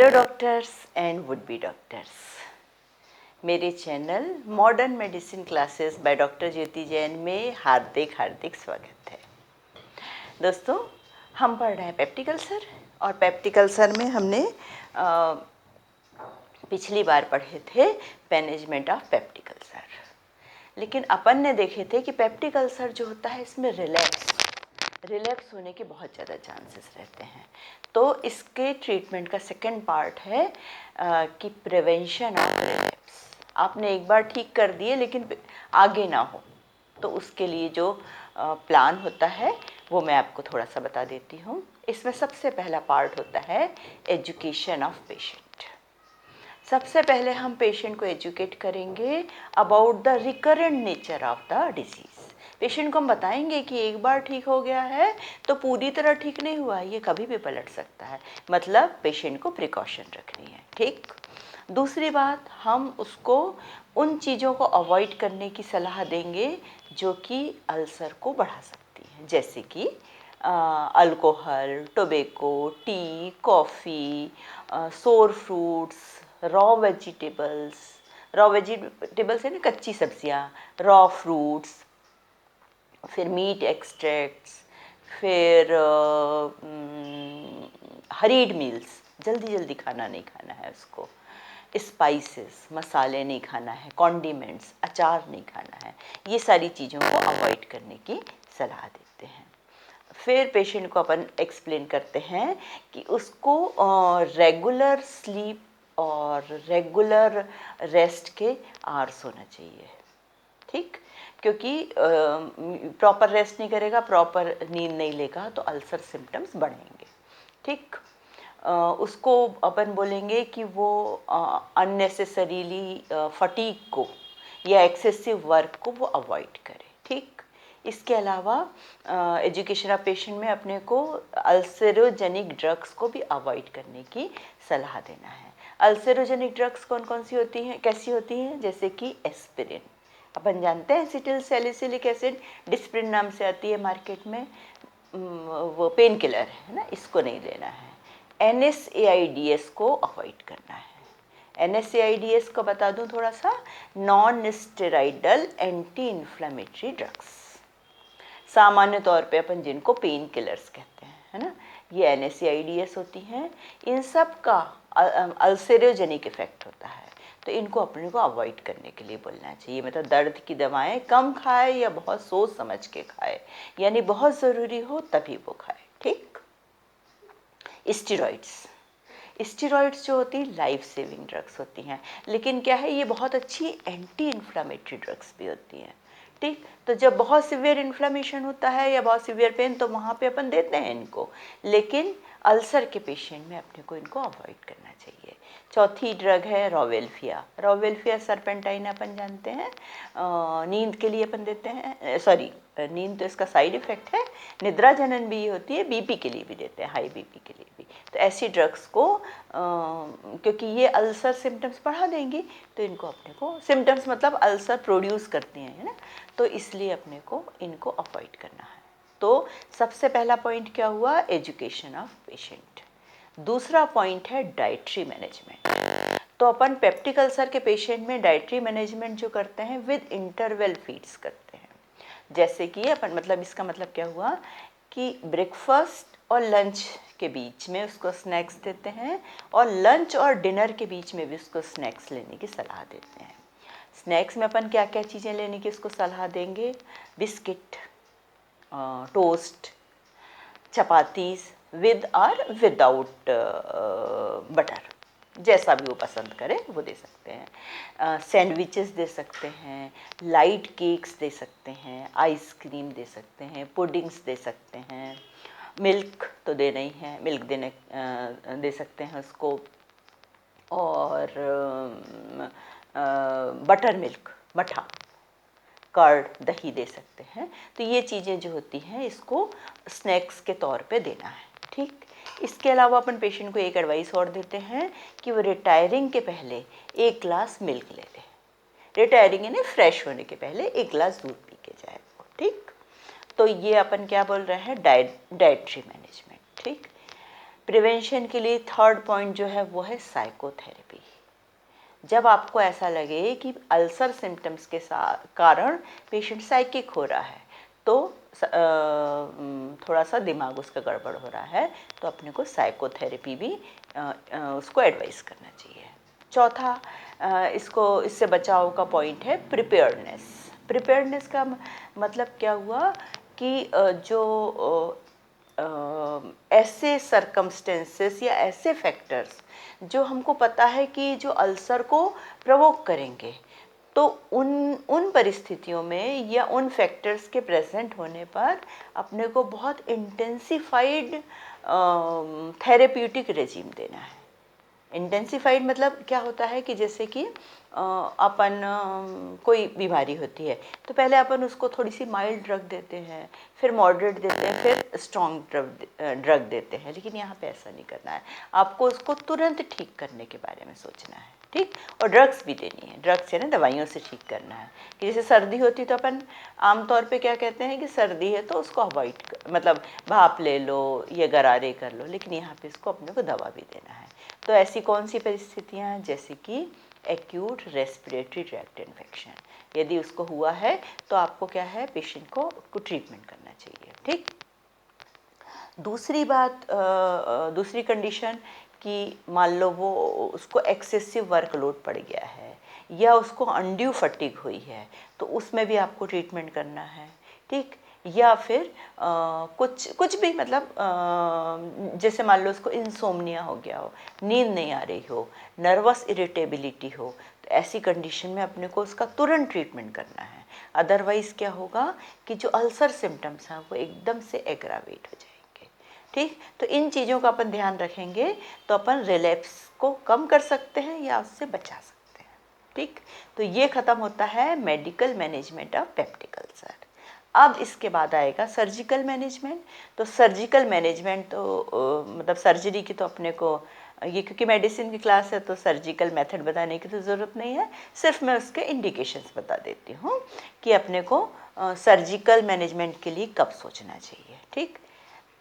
Hello doctors and would be doctors, मेरे channel modern medicine classes by doctor Jyoti Jain में हार्दिक हार्दिक स्वागत है। दोस्तों, हम पढ़ रहे हैं पेप्टिक अल्सर और पेप्टिक अल्सर में हमने पिछली बार पढ़े थे मैनेजमेंट ऑफ पेप्टिक अल्सर, लेकिन अपन ने देखे थे कि पेप्टिक अल्सर जो होता है इसमें रिलैप्स होने के बहुत ज़्यादा चांसेस रहते हैं। तो इसके ट्रीटमेंट का सेकंड पार्ट है कि प्रिवेंशन ऑफ रिलैप्स। आपने एक बार ठीक कर दिए लेकिन आगे ना हो, तो उसके लिए जो प्लान होता है वो मैं आपको थोड़ा सा बता देती हूँ। इसमें सबसे पहला पार्ट होता है एजुकेशन ऑफ पेशेंट। सबसे पहले हम पेशेंट को एजुकेट करेंगे about the recurrent nature of the disease. Patient को हम बताएंगे कि एक बार ठीक हो गया है तो पूरी तरह ठीक नहीं हुआ, ये कभी भी पलट सकता है, मतलब पेशेंट को प्रिकॉशन रखनी है। ठीक। दूसरी बात, हम उसको उन चीज़ों को अवॉइड करने की सलाह देंगे जो कि अल्सर को बढ़ा सकती हैं, जैसे कि अल्कोहल, टोबैको, टी, कॉफ़ी, सोर फ्रूट्स, रॉ वेजिटेबल्स है ना, कच्ची सब्जियाँ, रॉ फ्रूट्स, फिर मीट एक्सट्रैक्ट्स, फिर हरीड मील्स, जल्दी जल्दी खाना नहीं खाना है उसको, स्पाइसेस, मसाले नहीं खाना है, कॉन्डिमेंट्स, अचार नहीं खाना है, ये सारी चीज़ों को अवॉइड करने की सलाह देते हैं। फिर पेशेंट को अपन एक्सप्लेन करते हैं कि उसको रेगुलर स्लीप और रेगुलर रेस्ट के आवर्स होना चाहिए। ठीक, क्योंकि प्रॉपर रेस्ट नहीं करेगा, प्रॉपर नींद नहीं लेगा तो अल्सर सिम्टम्स बढ़ेंगे। ठीक। उसको अपन बोलेंगे कि वो अननेसेसरीली फटीग को या एक्सेसिव वर्क को वो अवॉइड करे। ठीक। इसके अलावा एजुकेशन ऑफ पेशेंट में अपने को अल्सरोजेनिक ड्रग्स को भी अवॉइड करने की सलाह देना है। अल्सरोजेनिक ड्रग्स कौन कौन सी होती हैं, कैसी होती हैं? जैसे कि एस्पिरिन, अपन जानते हैं एसिटिल सैलिसिलिक एसिड, डिस्प्रिन नाम से आती है मार्केट में, वो पेन किलर है ना, इसको नहीं लेना है। NSAIDs को अवॉइड करना है। NSAIDs को बता दूं थोड़ा सा, non steroidal anti inflammatory drugs, सामान्य तौर पे अपन जिनको पेन किलर्स कहते हैं, है ना, ये NSAIDs होती हैं। इन सब का अल्सरोजेनिक इफेक्ट होता है, तो इनको अपने को अवॉइड करने के लिए बोलना चाहिए। मतलब दर्द की दवाएं कम खाए या बहुत सोच समझ के खाए, यानी बहुत ज़रूरी हो तभी वो खाए। ठीक। स्टेरॉइड्स जो होती हैं लाइफ सेविंग ड्रग्स होती हैं, लेकिन क्या है, ये बहुत अच्छी एंटी इन्फ्लामेटरी ड्रग्स भी होती हैं। ठीक। तो जब बहुत सिवियर इन्फ्लामेशन होता है या बहुत सिवियर पेन, तो वहाँ पे अपन देते हैं इनको, लेकिन अल्सर के पेशेंट में अपने को इनको अवॉइड करना चाहिए। चौथी ड्रग है रोवेल्फिया सरपेंटाइन, अपन जानते हैं, नींद के लिए अपन देते हैं, सॉरी नींद तो इसका साइड इफ़ेक्ट है, निद्रा जनन भी होती है, बीपी के लिए भी देते हैं, हाई बीपी के लिए भी। तो ऐसी ड्रग्स को क्योंकि ये अल्सर सिम्टम्स बढ़ा देंगी, तो इनको अपने को, सिम्टम्स मतलब अल्सर प्रोड्यूस करते हैं, है ना, तो इसलिए अपने को इनको अवॉइड करना है। तो सबसे पहला पॉइंट क्या हुआ? Education of patient. दूसरा पॉइंट है डाइटरी मैनेजमेंट। तो अपन पेप्टिक अल्सर के पेशेंट में डाइटरी मैनेजमेंट जो करते हैं विद इंटरवल फीड्स करते हैं। जैसे कि अपन, मतलब इसका मतलब क्या हुआ कि ब्रेकफास्ट और लंच के बीच में उसको स्नैक्स देते हैं, और लंच और डिनर के बीच में भी उसको स्नैक्स लेने की सलाह देते हैं। स्नैक्स में अपन क्या क्या चीज़ें लेने की उसको सलाह देंगे? बिस्किट, टोस्ट, चपातीस विद और विदाउट बटर, जैसा भी वो पसंद करे वो दे सकते हैं। सैंडविचेस दे सकते हैं, लाइट केक्स दे सकते हैं, आइसक्रीम दे सकते हैं, पुडिंग्स दे सकते हैं, मिल्क तो देना ही है, मिल्क दे सकते हैं उसको, और बटर मिल्क, मठा, कर्ड, दही दे सकते हैं। तो ये चीज़ें जो होती हैं इसको स्नैक्स के तौर पे देना है। ठीक। इसके अलावा अपन पेशेंट को एक एडवाइस और देते हैं कि वो रिटायरिंग के पहले 1 ग्लास मिल्क ले ले। रिटायरिंग यानी फ्रेश होने के पहले 1 ग्लास दूध पी के जाए वो। ठीक। तो ये अपन क्या बोल रहे हैं? Dietary management. ठीक। प्रिवेंशन के लिए थर्ड पॉइंट जो है वो है साइकोथेरेपी। जब आपको ऐसा लगे कि अल्सर सिम्टम्स के कारण पेशेंट साइकिक हो रहा है, तो थोड़ा सा दिमाग उसका गड़बड़ हो रहा है, तो अपने को साइकोथेरेपी भी उसको एडवाइस करना चाहिए। चौथा इससे बचाव का पॉइंट है प्रिपेयर्डनेस। प्रिपेयर्डनेस का मतलब क्या हुआ कि जो ऐसे सरकमस्टेंसेस या ऐसे फैक्टर्स जो हमको पता है कि जो अल्सर को प्रवोक करेंगे, तो उन परिस्थितियों में या उन फैक्टर्स के प्रेजेंट होने पर अपने को बहुत इंटेंसिफाइड थेरेप्यूटिक रेजिम देना है। इंटेंसिफाइड मतलब क्या होता है कि जैसे कि अपन कोई बीमारी होती है तो पहले अपन उसको थोड़ी सी माइल्ड ड्रग देते हैं, फिर मॉडरेट देते हैं, फिर स्ट्रॉन्ग ड्रग देते हैं। लेकिन यहाँ पे ऐसा नहीं करना है, आपको उसको तुरंत ठीक करने के बारे में सोचना है, ठीक। और ड्रग्स भी देनी है, ड्रग्स है ना, दवाइयों से ठीक करना है। कि जैसे सर्दी होती तो अपन आमतौर पे क्या कहते हैं कि सर्दी है तो उसको अवॉइड मतलब भाप ले लो या गरारे कर लो, लेकिन यहाँ पे इसको अपने को दवा भी देना है। तो ऐसी कौन सी परिस्थितियाँ हैं, जैसे कि एक्यूट रेस्पिरेटरी ट्रैक्ट इन्फेक्शन, यदि उसको हुआ है तो आपको क्या है, पेशेंट को ट्रीटमेंट करना चाहिए, ठीक। दूसरी बात, दूसरी कंडीशन कि मान लो वो उसको एक्सेसिव वर्कलोड पड़ गया है या उसको अनड्यू फटीग हुई है, तो उसमें भी आपको ट्रीटमेंट करना है, ठीक। या फिर कुछ भी मतलब जैसे मान लो उसको इंसोम्निया हो गया हो, नींद नहीं आ रही हो, नर्वस इरिटेबिलिटी हो, तो ऐसी कंडीशन में अपने को उसका तुरंत ट्रीटमेंट करना है। अदरवाइज़ क्या होगा कि जो अल्सर सिम्टम्स हैं वो एकदम से एग्रावेट हो जाएंगे, ठीक। तो इन चीज़ों का अपन ध्यान रखेंगे तो अपन रिलैप्स को कम कर सकते हैं या उससे बचा सकते हैं, ठीक। तो ये ख़त्म होता है medical management of peptic ulcer. अब इसके बाद आएगा सर्जिकल मैनेजमेंट। तो सर्जिकल मैनेजमेंट तो मतलब सर्जरी की तो अपने को ये, क्योंकि मेडिसिन की क्लास है तो सर्जिकल मेथड बताने की तो ज़रूरत नहीं है, सिर्फ मैं उसके इंडिकेशंस बता देती हूँ कि अपने को सर्जिकल मैनेजमेंट के लिए कब सोचना चाहिए, ठीक।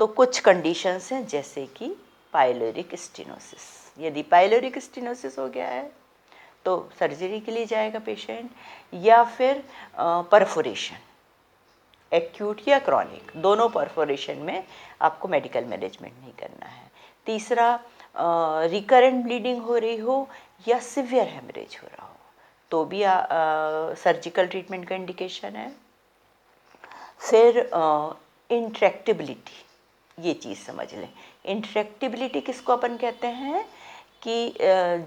तो कुछ कंडीशंस हैं, जैसे कि पाइलोरिक स्टेनोसिस। यदि पाइलोरिक स्टेनोसिस हो गया है तो सर्जरी के लिए जाएगा पेशेंट, या फिर परफोरेशन, एक्यूट या क्रॉनिक, दोनों परफोरेशन में आपको मेडिकल मैनेजमेंट नहीं करना है। तीसरा, रिकरेंट ब्लीडिंग हो रही हो या सिवियर हेमरेज हो रहा हो तो भी सर्जिकल ट्रीटमेंट का इंडिकेशन है। फिर इंट्रैक्टेबिलिटी, ये चीज़ समझ लें। इंट्रैक्टेबिलिटी किसको अपन कहते हैं कि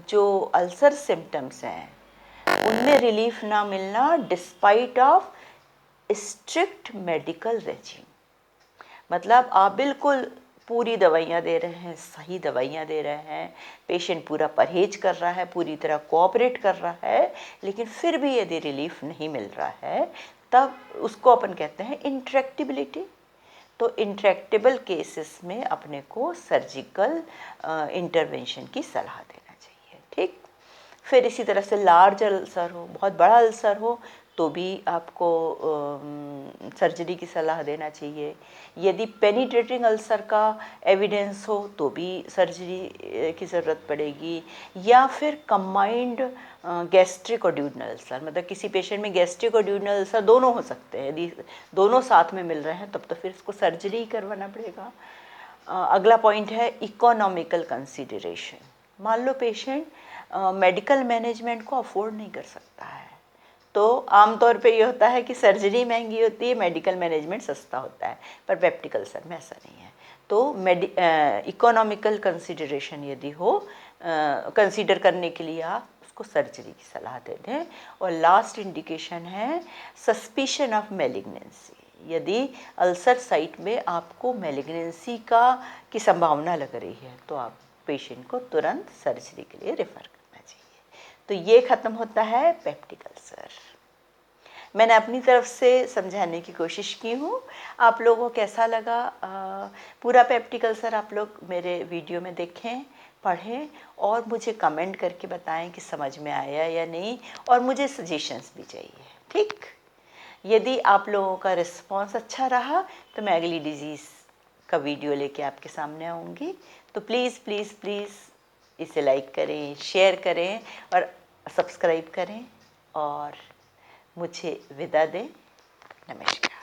जो अल्सर सिम्टम्स हैं उनमें रिलीफ ना मिलना despite of strict medical regime. मतलब आप बिल्कुल पूरी दवाइयाँ दे रहे हैं, सही दवाइयाँ दे रहे हैं, पेशेंट पूरा परहेज कर रहा है, पूरी तरह कोऑपरेट कर रहा है, लेकिन फिर भी यदि रिलीफ नहीं मिल रहा है तब उसको अपन कहते हैं इंट्रैक्टेबिलिटी। तो इंट्रैक्टेबल केसेस में अपने को सर्जिकल इंटरवेंशन की सलाह देना चाहिए, ठीक। फिर इसी तरह से लार्ज अल्सर हो, बहुत बड़ा अल्सर हो तो भी आपको सर्जरी की सलाह देना चाहिए। यदि पेनिट्रेटिंग अल्सर का एविडेंस हो तो भी सर्जरी की ज़रूरत पड़ेगी। या फिर कंबाइंड गैस्ट्रिक और ड्यूडनल अल्सर, मतलब किसी पेशेंट में गैस्ट्रिक और ड्यूडनल अल्सर दोनों हो सकते हैं, यदि दोनों साथ में मिल रहे हैं तब तो फिर इसको सर्जरी ही करवाना पड़ेगा। अगला पॉइंट है इकोनॉमिकल कंसिडरेशन। मान लो पेशेंट मेडिकल मैनेजमेंट को अफोर्ड नहीं कर सकता है, तो आमतौर पे ये होता है कि सर्जरी महंगी होती है, मेडिकल मैनेजमेंट सस्ता होता है, पर पेप्टिक अल्सर में ऐसा नहीं है। तो इकोनॉमिकल कंसिडरेशन यदि हो, कंसीडर करने के लिए आप उसको सर्जरी की सलाह दे दें। और लास्ट इंडिकेशन है सस्पिशन ऑफ मैलिग्नेंसी। यदि अल्सर साइट में आपको मैलिग्नेंसी की संभावना लग रही है तो आप पेशेंट को तुरंत सर्जरी के लिए रेफ़र करना चाहिए। तो ये ख़त्म होता है पेप्टिक अल्सर। मैंने अपनी तरफ से समझाने की कोशिश की हूँ, आप लोगों को कैसा लगा? पूरा पेप्टिक अल्सर आप लोग मेरे वीडियो में देखें, पढ़ें और मुझे कमेंट करके बताएं कि समझ में आया या नहीं, और मुझे सजेशंस भी चाहिए, ठीक। यदि आप लोगों का रिस्पांस अच्छा रहा तो मैं अगली डिजीज़ का वीडियो लेके आपके सामने आऊँगी। तो प्लीज़ प्लीज़ प्लीज़ इसे लाइक करें, शेयर करें और सब्सक्राइब करें और मुझे विदा दें। नमस्कार।